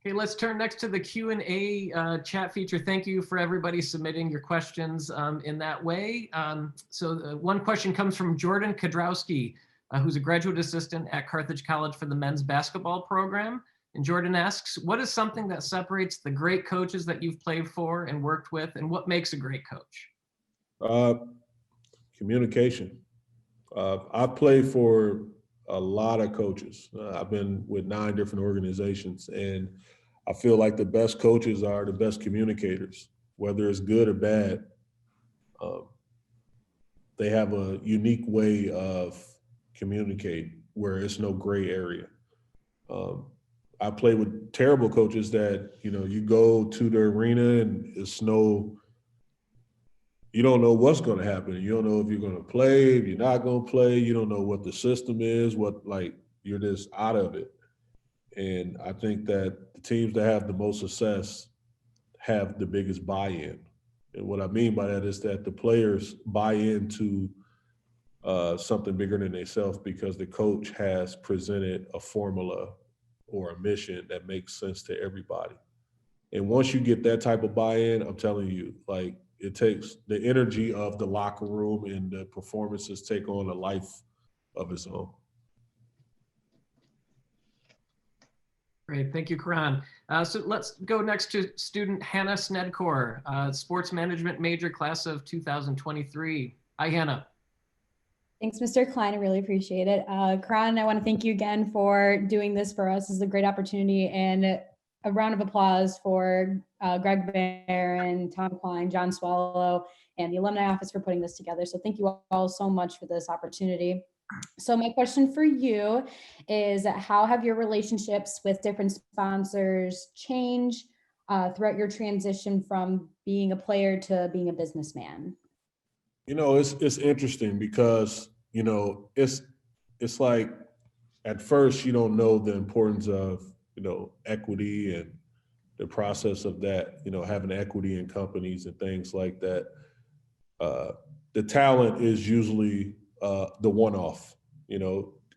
Okay, let's turn next to the Q&A chat feature. Thank you for everybody submitting your questions in that way. So one question comes from Jordan Kadrowski, who's a graduate assistant at Carthage College for the men's basketball program. And Jordan asks, what is something that separates the great coaches that you've played for and worked with, and what makes a great coach? Communication. I played for a lot of coaches. I've been with 9 different organizations, and I feel like the best coaches are the best communicators, whether it's good or bad. They have a unique way of communicating where it's no gray area. I play with terrible coaches that, you go to the arena and you don't know what's going to happen. You don't know if you're going to play, if you're not going to play. You don't know what the system is, you're just out of it. And I think that the teams that have the most success have the biggest buy-in. And what I mean by that is that the players buy into something bigger than themselves because the coach has presented a formula or a mission that makes sense to everybody. And once you get that type of buy-in, I'm telling you, it takes the energy of the locker room and the performances take on a life of its own. Great, thank you, Caron. So let's go next to student Hannah SNEDECOR, sports management major, class of 2023. Hi, Hannah. Thanks, Mr. Klein. I really appreciate it. Caron, I want to thank you again for doing this for us. This is a great opportunity, and a round of applause for Greg Barron, Tom Klein, John Swallow, and the Alumni Office for putting this together. So thank you all so much for this opportunity. So my question for you is, how have your relationships with different sponsors changed throughout your transition from being a player to being a businessman? It's interesting because, it's like at first you don't know the importance of, equity and the process of that, having equity in companies and things like that. The talent is usually the one-off.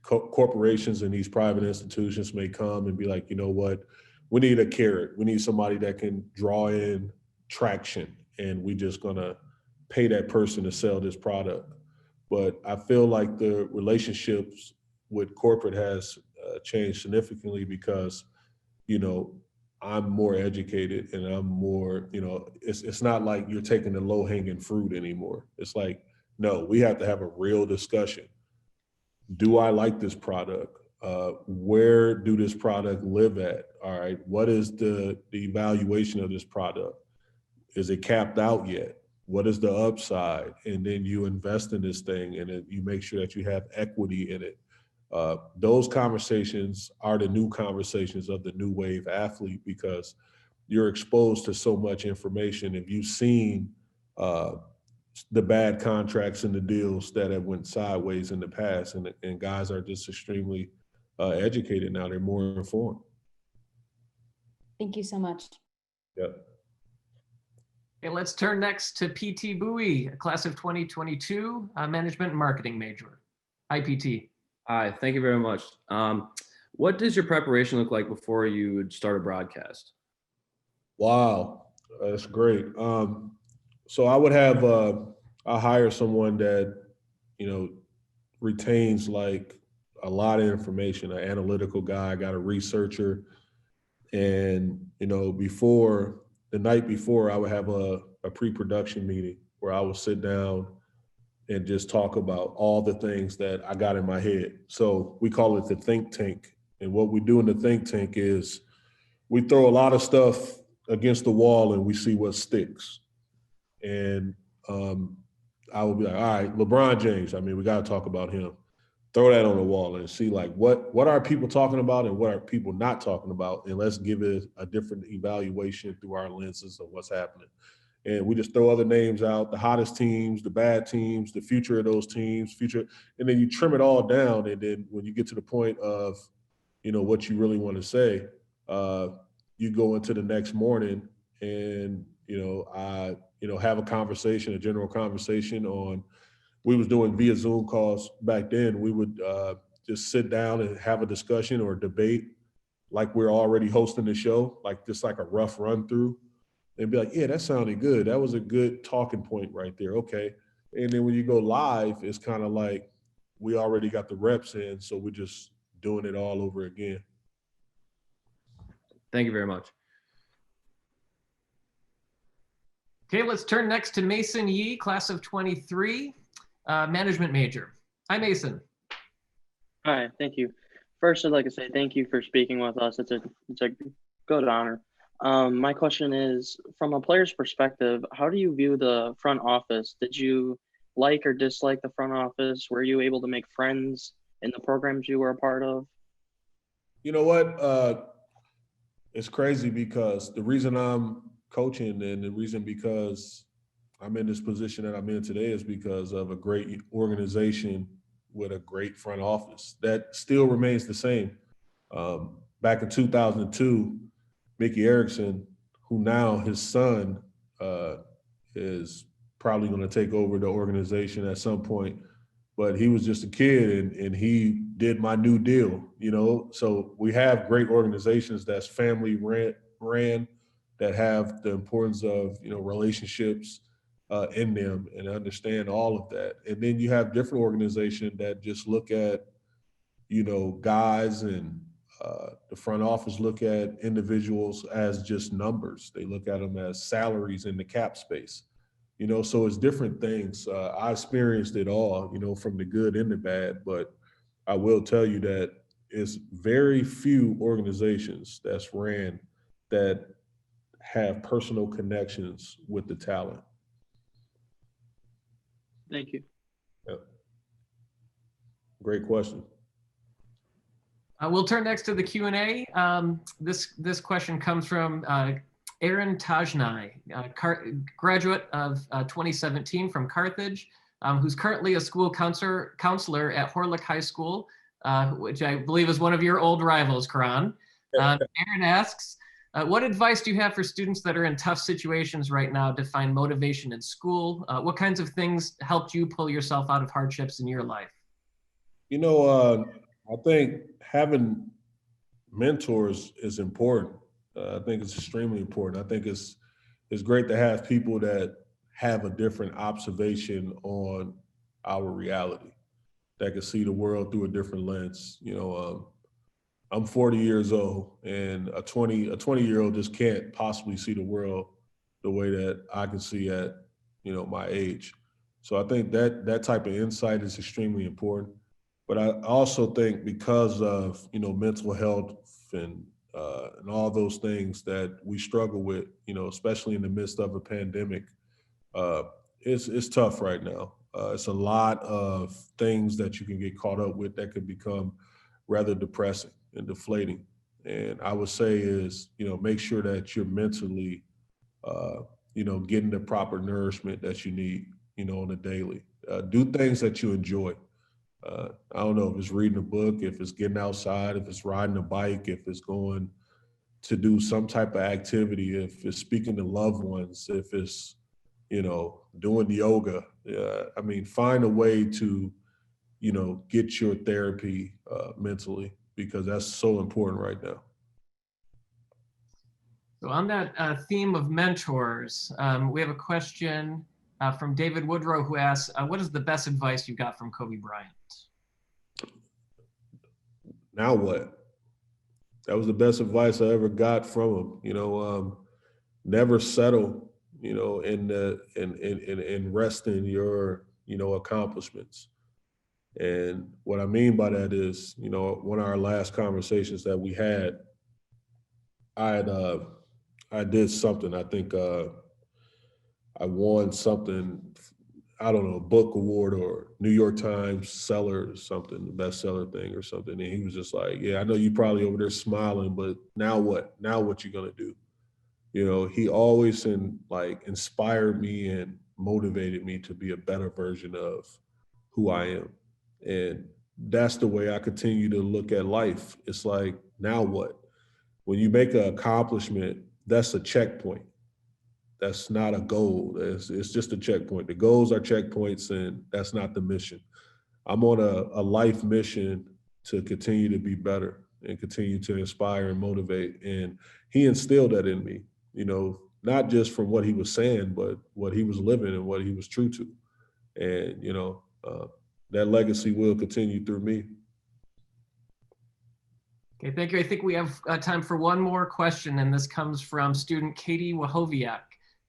Corporations and these private institutions may come and be like, you know what, we need a carrot. We need somebody that can draw in traction, and we just gonna pay that person to sell this product. But I feel like the relationships with corporate has changed significantly because, I'm more educated and I'm more, it's not like you're taking the low hanging fruit anymore. It's like, no, we have to have a real discussion. Do I like this product? Where do this product live at? All right, what is the evaluation of this product? Is it capped out yet? What is the upside? And then you invest in this thing and then you make sure that you have equity in it. Those conversations are the new conversations of the new wave athlete because you're exposed to so much information. If you've seen the bad contracts and the deals that have went sideways in the past, and guys are just extremely educated now, they're more informed. Thank you so much. Yep. Okay, let's turn next to PT BOEYE, class of 2022, management and marketing major. Hi, PT. Hi, thank you very much. What does your preparation look like before you would start a broadcast? Wow, that's great. So I would have, I hire someone that, retains like a lot of information, an analytical guy, I got a researcher. And, the night before I would have a pre-production meeting where I would sit down and just talk about all the things that I got in my head. So we call it the think tank. And what we do in the think tank is we throw a lot of stuff against the wall and we see what sticks. And I would be like, all right, LeBron James, we got to talk about him. Throw that on the wall and see like what are people talking about and what are people not talking about, and let's give it a different evaluation through our lenses of what's happening. And we just throw other names out, the hottest teams, the bad teams, the future of those teams, and then you trim it all down. And then when you get to the point of, what you really want to say, you go into the next morning and, I have a conversation, a general conversation on. We was doing via Zoom calls back then. We would just sit down and have a discussion or debate like we're already hosting the show, like just like a rough run through, and be like, yeah, that sounded good. That was a good talking point right there. Okay. And then when you go live, it's kind of like we already got the reps in, so we're just doing it all over again. Thank you very much. Okay, let's turn next to Mason Yee, class of 23, management major. Hi, Mason. Hi, thank you. First, I'd like to say thank you for speaking with us. It's a good honor. My question is, from a player's perspective, how do you view the front office? Did you like or dislike the front office? Were you able to make friends in the programs you were a part of? You know what? It's crazy because the reason I'm coaching and the reason because I'm in this position that I'm in today is because of a great organization with a great front office that still remains the same. Back in 2002, Mickey Erickson, who now his son is probably going to take over the organization at some point, but he was just a kid and he did my new deal, you know? So we have great organizations that's family ran that have the importance of, you know, relationships in them and understand all of that. And then you have different organizations that just look at, you know, guys and the front office look at individuals as just numbers. They look at them as salaries in the cap space, you know, so it's different things. I experienced it all, you know, from the good and the bad, but I will tell you that it's very few organizations that's ran that have personal connections with the talent. Thank you. Yep. Great question. We'll turn next to the Q&A. This question comes from ERIN Tajnai, graduate of 2017 from Carthage, who's currently a school counselor at Horlick High School, which I believe is one of your old rivals, Caron. ERIN asks, what advice do you have for students that are in tough situations right now to find motivation in school? What kinds of things helped you pull yourself out of hardships in your life? You know, I think having mentors is important. I think it's extremely important. I think it's great to have people that have a different observation on our reality, that can see the world through a different lens. You know, I'm 40 years old, and a 20-year-old just can't possibly see the world the way that I can see at, you know, my age. So I think that type of insight is extremely important. But I also think because of, you know, mental health and all those things that we struggle with, you know, especially in the midst of a pandemic, it's tough right now. It's a lot of things that you can get caught up with that could become rather depressing and deflating. And I would say is, you know, make sure that you're mentally, you know, getting the proper nourishment that you need, you know, on a daily. Do things that you enjoy. I don't know if it's reading a book, if it's getting outside, if it's riding a bike, if it's going to do some type of activity, if it's speaking to loved ones, if it's, you know, doing yoga. I mean, find a way to, you know, get your therapy mentally, because that's so important right now. So on that theme of mentors, we have a question from David Woodrow, who asks, what is the best advice you got from Kobe Bryant? Now what? That was the best advice I ever got from him. You know, never settle, you know, in rest in your, you know, accomplishments. And what I mean by that is, you know, one of our last conversations that we had, I did something. I think I won something, I don't know, a book award or New York Times seller or something, the bestseller thing or something. And he was just like, yeah, I know you probably over there smiling, but now what? Now what you gonna do? You know, he always inspired me and motivated me to be a better version of who I am. And that's the way I continue to look at life. It's like, now what? When you make an accomplishment, that's a checkpoint. That's not a goal. It's just a checkpoint. The goals are checkpoints, and that's not the mission. I'm on a life mission to continue to be better and continue to inspire and motivate. And he instilled that in me, you know, not just from what he was saying, but what he was living and what he was true to. And, you know, that legacy will continue through me. Okay, thank you. I think we have time for one more question, and this comes from student Katie WACHOWIAK,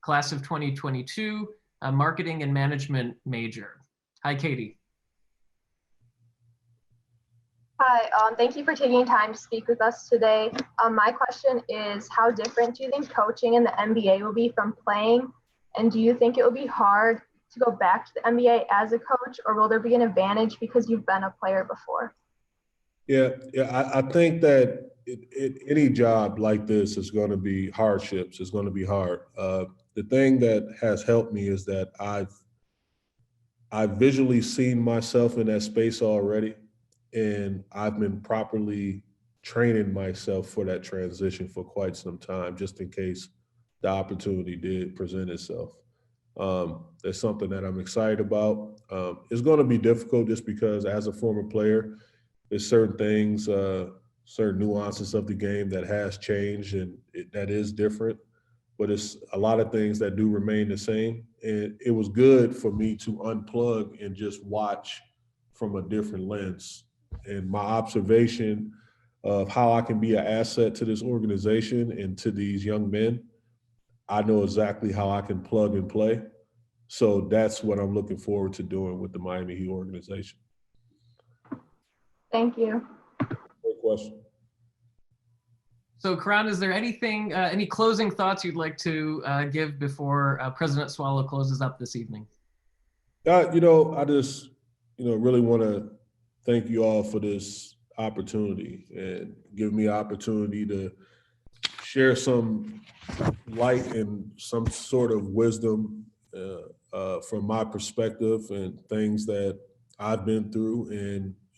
class of 2022, a marketing and management major. Hi, Katie. Hi, thank you for taking time to speak with us today. My question is, how different do you think coaching in the NBA will be from playing? And do you think it will be hard to go back to the NBA as a coach, or will there be an advantage because you've been a player before? Yeah, I think that any job like this is going to be hardships. It's going to be hard. The thing that has helped me is that I've visually seen myself in that space already, and I've been properly training myself for that transition for quite some time, just in case the opportunity did present itself. That's something that I'm excited about. It's going to be difficult just because as a former player, there's certain things, certain nuances of the game that has changed and that is different, but it's a lot of things that do remain the same. And it was good for me to unplug and just watch from a different lens. And my observation of how I can be an asset to this organization and to these young men, I know exactly how I can plug and play. So that's what I'm looking forward to doing with the Miami Heat organization. Thank you. Great question. So Caron, is there anything, any closing thoughts you'd like to give before President Swallow closes up this evening? I just, really want to thank you all for this opportunity and give me an opportunity to share some light and some sort of wisdom from my perspective and things that I've been through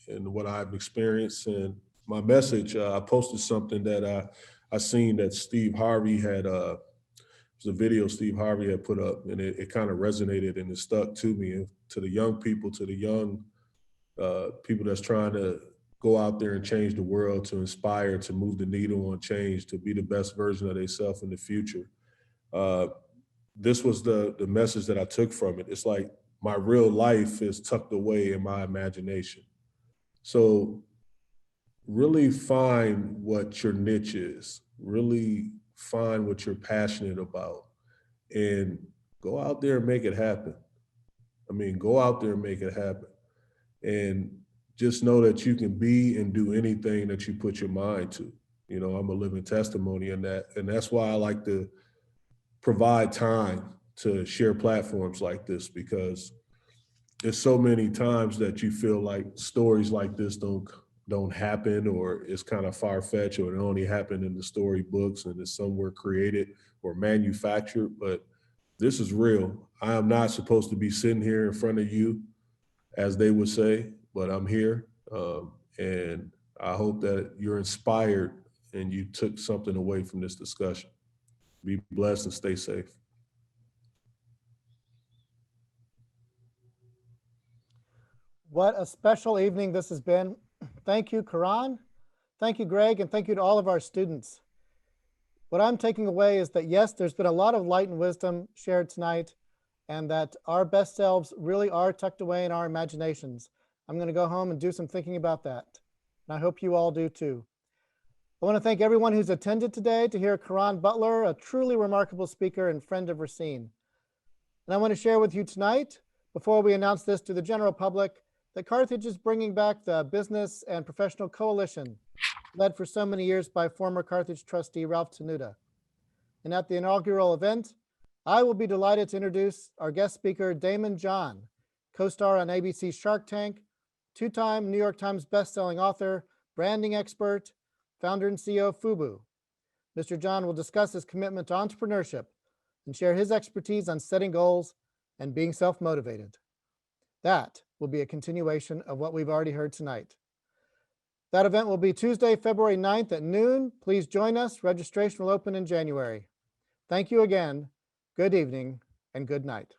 and what I've experienced. And my message, I posted something that I seen that Steve Harvey had, it was a video Steve Harvey had put up, and it kind of resonated and it stuck to me. And to the young people, to the young people that's trying to go out there and change the world, to inspire, to move the needle on change, to be the best version of themselves in the future. This was the message that I took from it. It's like my real life is tucked away in my imagination. So really find what your niche is, really find what you're passionate about, and go out there and make it happen. Go out there and make it happen. And just know that you can be and do anything that you put your mind to. I'm a living testimony in that. And that's why I like to provide time to share platforms like this, because there's so many times that you feel like stories like this don't happen, or it's kind of far-fetched, or it only happened in the storybooks and it's somewhere created or manufactured. But this is real. I am not supposed to be sitting here in front of you, as they would say, but I'm here. And I hope that you're inspired and you took something away from this discussion. Be blessed and stay safe. What a special evening this has been. Thank you, Caron. Thank you, Greg, and thank you to all of our students. What I'm taking away is that, yes, there's been a lot of light and wisdom shared tonight, and that our best selves really are tucked away in our imaginations. I'm going to go home and do some thinking about that. And I hope you all do too. I want to thank everyone who's attended today to hear Caron Butler, a truly remarkable speaker and friend of Racine. And I want to share with you tonight, before we announce this to the general public, that Carthage is bringing back the Business and Professional Coalition, led for so many years by former Carthage trustee Ralph Tenuta. And at the inaugural event, I will be delighted to introduce our guest speaker, Damon John, co-star on ABC's Shark Tank, two-time New York Times bestselling author, branding expert, founder and CEO of FUBU. Mr. John will discuss his commitment to entrepreneurship and share his expertise on setting goals and being self-motivated. That will be a continuation of what we've already heard tonight. That event will be Tuesday, February 9th at noon. Please join us. Registration will open in January. Thank you again. Good evening and good night.